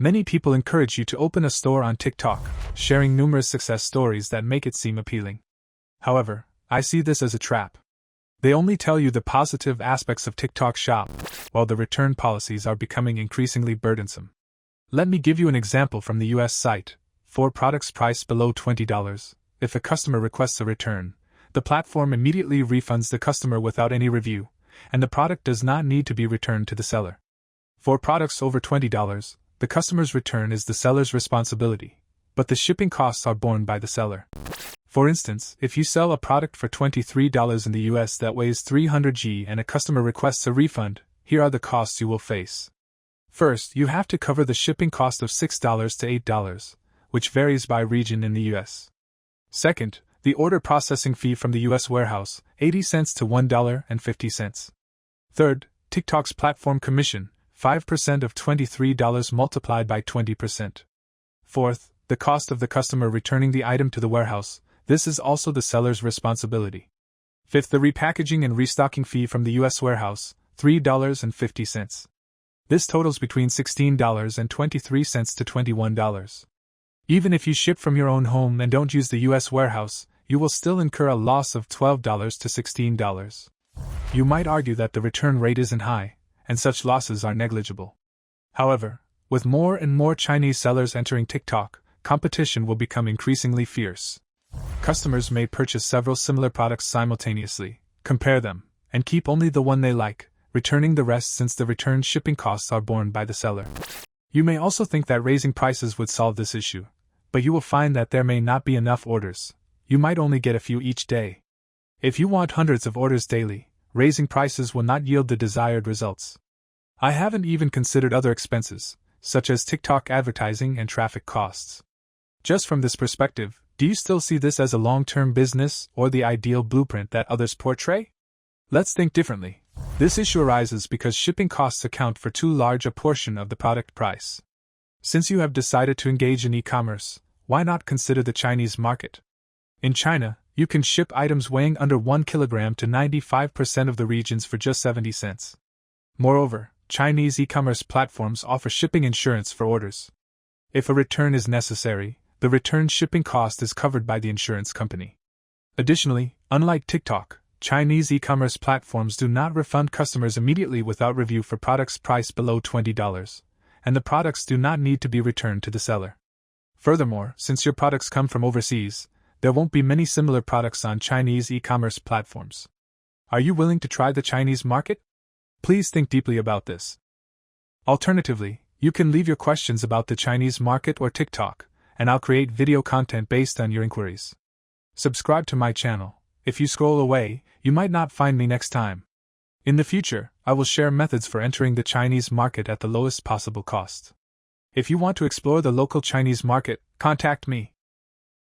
Many people encourage you to open a store on TikTok, sharing numerous success stories that make it seem appealing. However, I see this as a trap. They only tell you the positive aspects of TikTok Shop, while the return policies are becoming increasingly burdensome. Let me give you an example from the US site. For products priced below $20, if a customer requests a return, the platform immediately refunds the customer without any review, and the product does not need to be returned to the seller. For products over $20, the customer's return is the seller's responsibility, but the shipping costs are borne by the seller. For instance, if you sell a product for $23 in the US that weighs 300 g and a customer requests a refund, here are the costs you will face. First, you have to cover the shipping cost of $6 to $8, which varies by region in the US. Second, the order processing fee from the US warehouse, 80 cents to $1.50. Third, TikTok's platform commission, 5% of $23 multiplied by 20%. Fourth, the cost of the customer returning the item to the warehouse. This is also the seller's responsibility. Fifth, the repackaging and restocking fee from the US warehouse, $3.50. This totals between $16.23 to $21. Even if you ship from your own home and don't use the US warehouse, you will still incur a loss of $12 to $16. You might argue that the return rate isn't high, and such losses are negligible. However, with more and more Chinese sellers entering TikTok, competition will become increasingly fierce. Customers may purchase several similar products simultaneously, compare them, and keep only the one they like, returning the rest since the return shipping costs are borne by the seller. You may also think that raising prices would solve this issue, but you will find that there may not be enough orders. You might only get a few each day. If you want hundreds of orders daily, raising prices will not yield the desired results. I haven't even considered other expenses, such as TikTok advertising and traffic costs. Just from this perspective, do you still see this as a long-term business or the ideal blueprint that others portray? Let's think differently. This issue arises because shipping costs account for too large a portion of the product price. Since you have decided to engage in e-commerce, why not consider the Chinese market? In China, you can ship items weighing under 1 kilogram to 95% of the regions for just 70 cents. Moreover, Chinese e-commerce platforms offer shipping insurance for orders. If a return is necessary, the return shipping cost is covered by the insurance company. Additionally, unlike TikTok, Chinese e-commerce platforms do not refund customers immediately without review for products priced below $20, and the products do not need to be returned to the seller. Furthermore, since your products come from overseas, there won't be many similar products on Chinese e-commerce platforms. Are you willing to try the Chinese market? Please think deeply about this. Alternatively, you can leave your questions about the Chinese market or TikTok, and I'll create video content based on your inquiries. Subscribe to my channel. If you scroll away, you might not find me next time. In the future, I will share methods for entering the Chinese market at the lowest possible cost. If you want to explore the local Chinese market, contact me.